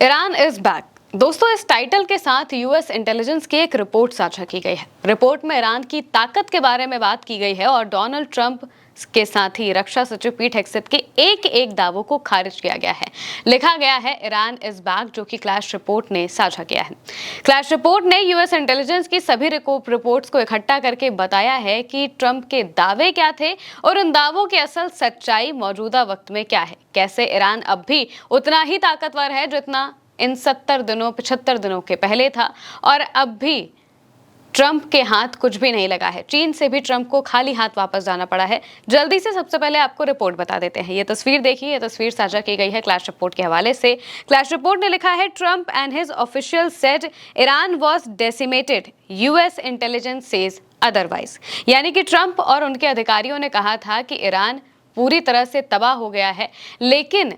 Iran is back. दोस्तों, इस title के साथ यूएस इंटेलिजेंस की एक रिपोर्ट साझा की गई है। रिपोर्ट में ईरान की ताकत के बारे में बात की गई है और डोनाल्ड ट्रंप के साथ ही रक्षा सचिव पीट हेगसेथ के एक दावों को खारिज किया गया है। लिखा गया है ईरान इज बैक, जो कि क्लैश रिपोर्ट ने साझा किया है। क्लैश रिपोर्ट ने यूएस इंटेलिजेंस की सभी रिपोर्ट्स को इकट्ठा करके बताया है कि ट्रंप के दावे क्या थे और उन दावों की असल सच्चाई मौजूदा वक्त में क्या है। कैसे ईरान अब भी उतना ही ताकतवर है जितना इन 75 दिनों के पहले था, और अब भी ट्रंप के हाथ कुछ भी नहीं लगा है। चीन से भी ट्रंप को खाली हाथ वापस जाना पड़ा है। जल्दी से सबसे पहले आपको रिपोर्ट बता देते हैं। ये तस्वीर देखिए, ये तस्वीर साझा की गई है क्लैश रिपोर्ट के हवाले से। क्लैश रिपोर्ट ने लिखा है, Trump and his official said Iran was decimated, US intelligence says otherwise. यानी कि ट्रंप और उनके अधिकारियों ने कहा था कि ईरान पूरी तरह से तबाह हो गया है, लेकिन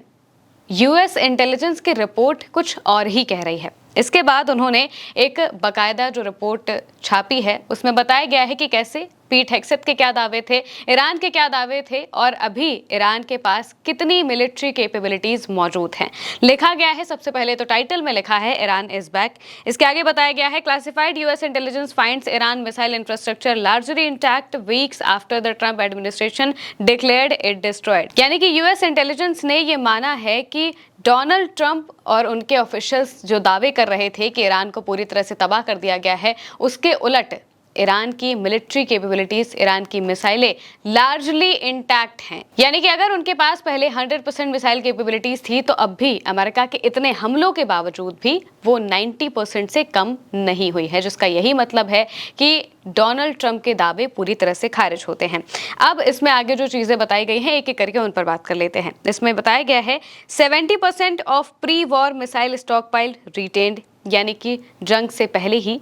यूएस इंटेलिजेंस की रिपोर्ट कुछ और ही कह रही है। इसके बाद उन्होंने एक बकायदा जो रिपोर्ट छापी है, उसमें बताया गया है कि कैसे पीट हेगसेथ के क्या दावे थे, ईरान के क्या दावे थे, और अभी ईरान के पास कितनी मिलिट्री कैपेबिलिटीज मौजूद हैं। लिखा गया है, सबसे पहले तो टाइटल में लिखा है ईरान इज बैक। इसके आगे बताया गया है, classified US intelligence finds Iran missile infrastructure largely intact weeks after the Trump administration declared it destroyed. यानी कि यूएस इंटेलिजेंस ने यह माना है कि डोनाल्ड ट्रंप और उनके ऑफिशियल्स जो दावे कर रहे थे कि ईरान को पूरी तरह से तबाह कर दिया गया है, उसके उलट ईरान की मिलिट्री कैपेबिलिटीज, ईरान की मिसाइलें लार्जली इंटैक्ट हैं। यानी कि अगर उनके पास पहले 100% मिसाइल कैपेबिलिटीज थी, तो अब भी अमेरिका के इतने हमलों के बावजूद भी वो 90% से कम नहीं हुई है, जिसका यही मतलब है कि डोनाल्ड ट्रंप के दावे पूरी तरह से खारिज होते हैं। अब इसमें आगे जो चीजें बताई गई हैं, एक एक करके उन पर बात कर लेते हैं। इसमें बताया गया है 70% of pre war missile stock pile retained, यानी कि जंग से पहले ही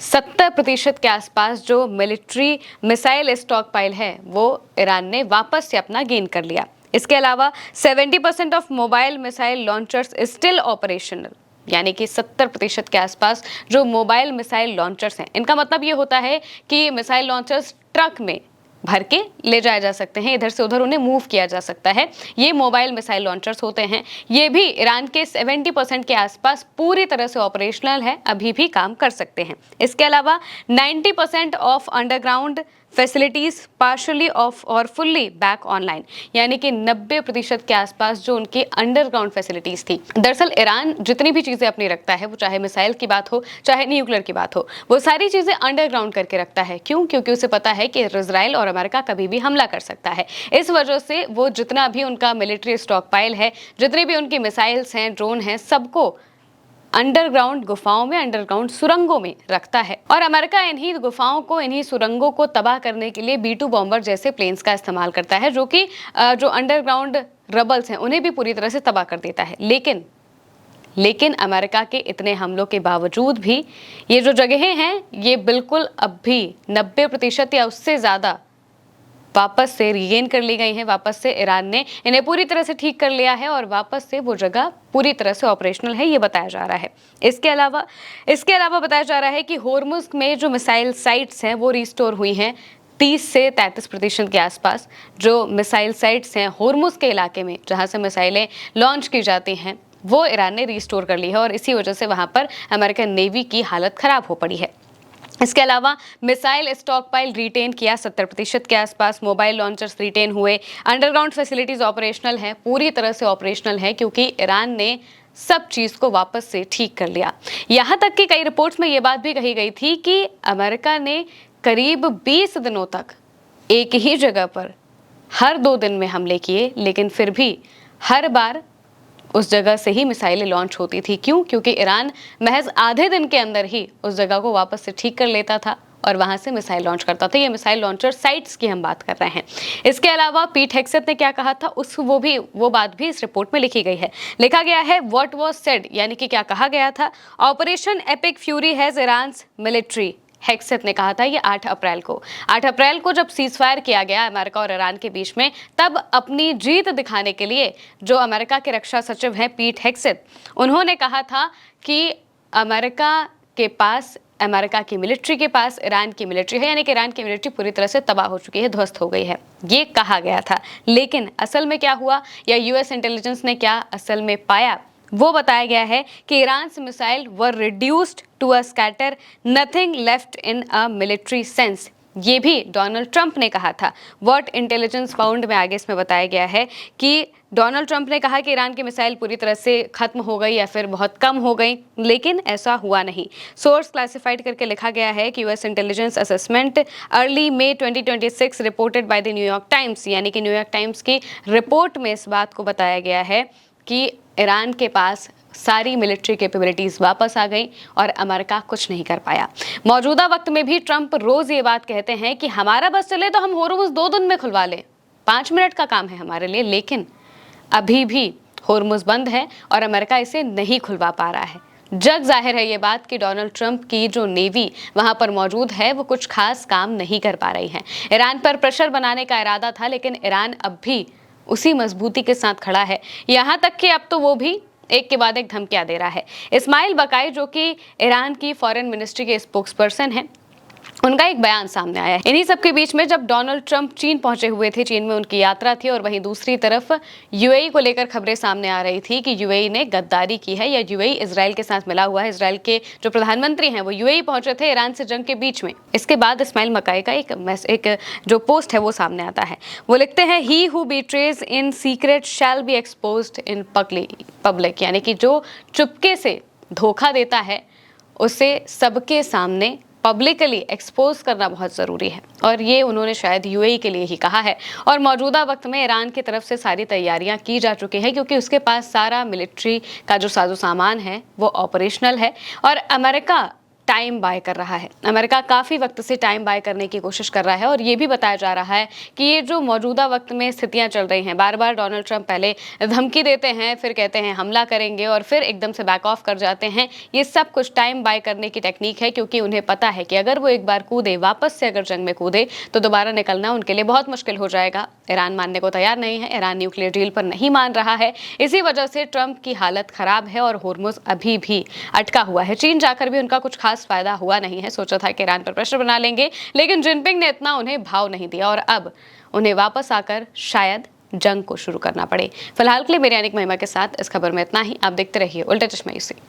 70% के आसपास जो मिलिट्री मिसाइल स्टॉक पाइल है, वो ईरान ने वापस से अपना गेन कर लिया। इसके अलावा 70% of mobile missile launchers still operational, यानी कि 70% के आसपास जो मोबाइल मिसाइल लॉन्चर्स हैं, इनका मतलब ये होता है कि मिसाइल लॉन्चर्स ट्रक में भर के ले जाए जा सकते हैं, इधर से उधर उन्हें मूव किया जा सकता है। ये मोबाइल मिसाइल लॉन्चर्स होते हैं। ये भी ईरान के 70% के आसपास पूरी तरह से ऑपरेशनल है, अभी भी काम कर सकते हैं। इसके अलावा 90% of underground facilities partially of और फुल्ली बैक ऑनलाइन, यानी कि 90% के आसपास जो उनकी अंडरग्राउंड फैसिलिटीज थी। दरअसल ईरान जितनी भी चीजें अपनी रखता है, वो चाहे मिसाइल की बात हो, चाहे न्यूक्लियर की बात हो, वो सारी चीजें अंडरग्राउंड करके रखता है। क्यों? क्योंकि उसे पता है कि इजराइल और अमेरिका कभी भी हमला कर सकता है। इस वजह से वो जितना भी उनका मिलिट्री स्टॉक पाइल है, जितनी भी उनकी मिसाइल्स हैं, ड्रोन हैं, सबको अंडरग्राउंड गुफाओं में, अंडरग्राउंड सुरंगों में रखता है। और अमेरिका इन्हीं गुफाओं को, इन्हीं सुरंगों को तबाह करने के लिए B-2 बॉम्बर जैसे प्लेन्स का इस्तेमाल करता है, जो कि जो अंडरग्राउंड रबल्स हैं, उन्हें भी पूरी तरह से तबाह कर देता है। लेकिन अमेरिका के इतने हमलों के बावजूद भी ये जो जगहें हैं, ये बिल्कुल अब भी 90% या उससे ज़्यादा वापस से रीगेन कर ली गई हैं। वापस से ईरान ने इन्हें पूरी तरह से ठीक कर लिया है और वापस से वो जगह पूरी तरह से ऑपरेशनल है, ये बताया जा रहा है। इसके अलावा बताया जा रहा है कि होर्मुज में जो मिसाइल साइट्स हैं, वो रिस्टोर हुई हैं। 30 से 33% के आसपास जो मिसाइल साइट्स हैं होर्मुज के इलाके में, जहाँ से मिसाइलें लॉन्च की जाती हैं, वो ईरान ने रिस्टोर कर ली है, और इसी वजह से वहाँ पर अमेरिकन नेवी की हालत खराब हो पड़ी है। इसके अलावा मिसाइल स्टॉक पाइल रिटेन किया 70% के आसपास, मोबाइल लॉन्चर्स रिटेन हुए, अंडरग्राउंड फैसिलिटीज ऑपरेशनल है, पूरी तरह से ऑपरेशनल है, क्योंकि ईरान ने सब चीज को वापस से ठीक कर लिया। यहाँ तक कि कई रिपोर्ट्स में ये बात भी कही गई थी कि अमेरिका ने करीब 20 दिनों तक एक ही जगह पर हर 2 दिन में हमले किए, लेकिन फिर भी हर बार उस जगह से ही मिसाइलें लॉन्च होती थी। क्यों? क्योंकि ईरान महज आधे दिन के अंदर ही उस जगह को वापस से ठीक कर लेता था और वहां से मिसाइल लॉन्च करता था। ये मिसाइल लॉन्चर साइट्स की हम बात कर रहे हैं। इसके अलावा पीट हेगसेथ ने क्या कहा था, वो बात भी इस रिपोर्ट में लिखी गई है। लिखा गया है, व्हाट वाज सेड, यानी कि क्या कहा गया था, operation epic fury has Iran's military. Hegseth ने कहा था ये 8 अप्रैल को जब सीजफायर किया गया अमेरिका और ईरान के बीच में, तब अपनी जीत दिखाने के लिए जो अमेरिका के रक्षा सचिव हैं पीट हेगसेथ, उन्होंने कहा था कि अमेरिका की मिलिट्री के पास ईरान की मिलिट्री है, यानी कि ईरान की मिलिट्री पूरी तरह से तबाह हो चुकी है, ध्वस्त हो गई है, ये कहा गया था। लेकिन असल में क्या हुआ, या यूएस इंटेलिजेंस ने क्या असल में पाया, वो बताया गया है कि Iran missile were reduced to a scatter, nothing left in a military sense. ये भी डोनाल्ड ट्रंप ने कहा था। व्हाट इंटेलिजेंस फाउंड में आगे इसमें बताया गया है कि डोनाल्ड ट्रंप ने कहा कि ईरान की मिसाइल पूरी तरह से खत्म हो गई या फिर बहुत कम हो गई, लेकिन ऐसा हुआ नहीं। सोर्स क्लासिफाइड करके लिखा गया है कि US intelligence assessment early May 2026 reported by the New York Times, यानी कि न्यूयॉर्क टाइम्स की रिपोर्ट में इस बात को बताया गया है कि ईरान के पास सारी मिलिट्री कैपेबिलिटीज वापस आ गई और अमेरिका कुछ नहीं कर पाया। मौजूदा वक्त में भी ट्रंप रोज ये बात कहते हैं कि हमारा बस चले तो हम होर्मुज 2 दिन में खुलवा लें, 5 मिनट का काम है हमारे लिए, लेकिन अभी भी होर्मुज बंद है और अमेरिका इसे नहीं खुलवा पा रहा है। जग जाहिर है ये बात कि डोनाल्ड ट्रंप की जो नेवी वहां पर मौजूद है वो कुछ खास काम नहीं कर पा रही है। ईरान पर प्रेशर बनाने का इरादा था, लेकिन ईरान अब भी उसी मजबूती के साथ खड़ा है, यहां तक कि अब तो वो भी एक के बाद एक धमकियां दे रहा है। इस्माइल बकाई, जो कि ईरान की फॉरेन मिनिस्ट्री के स्पोक्सपर्सन हैं, उनका एक बयान सामने आया है। इन्हीं सबके बीच में जब डोनाल्ड ट्रंप चीन पहुंचे हुए थे, चीन में उनकी यात्रा थी, और वहीं दूसरी तरफ यूएई को लेकर खबरें सामने आ रही थी कि यूएई ने गद्दारी की है या यूएई इजराइल के साथ मिला हुआ है। इजराइल के जो प्रधानमंत्री हैं वो यूएई पहुंचे थे ईरान से जंग के बीच में। इसके बाद इस्माइल मकाई का एक जो पोस्ट है वो सामने आता है। वो लिखते हैं, he who betrays in secret shall be exposed in public, यानी कि जो चुपके से धोखा देता है उसे सबके सामने पब्लिकली एक्सपोज करना बहुत ज़रूरी है। और ये उन्होंने शायद यूएई के लिए ही कहा है। और मौजूदा वक्त में ईरान की तरफ से सारी तैयारियां की जा चुकी हैं, क्योंकि उसके पास सारा मिलिट्री का जो साजो सामान है वो ऑपरेशनल है और अमेरिका टाइम बाय कर रहा है। अमेरिका काफ़ी वक्त से टाइम बाय करने की कोशिश कर रहा है और ये भी बताया जा रहा है कि ये जो मौजूदा वक्त में स्थितियां चल रही हैं, बार बार डोनाल्ड ट्रंप पहले धमकी देते हैं, फिर कहते हैं हमला करेंगे और फिर एकदम से बैक ऑफ कर जाते हैं। ये सब कुछ टाइम बाय करने की टेक्निक है, क्योंकि उन्हें पता है कि अगर वो एक बार कूदे, वापस से अगर जंग में कूदे, तो दोबारा निकलना उनके लिए बहुत मुश्किल हो जाएगा। ईरान मानने को तैयार नहीं है, ईरान न्यूक्लियर डील पर नहीं मान रहा है। इसी वजह से ट्रंप की हालत खराब है और होर्मुज अभी भी अटका हुआ है। चीन जाकर भी उनका कुछ खास फायदा हुआ नहीं है। सोचा था कि ईरान पर प्रेशर बना लेंगे, लेकिन जिनपिंग ने इतना उन्हें भाव नहीं दिया और अब उन्हें वापस आकर शायद जंग को शुरू करना पड़े। फिलहाल के लिए मेरी अनिक महिमा के साथ इस खबर में इतना ही। आप देखते रहिए उल्टा चश्मा यूसी।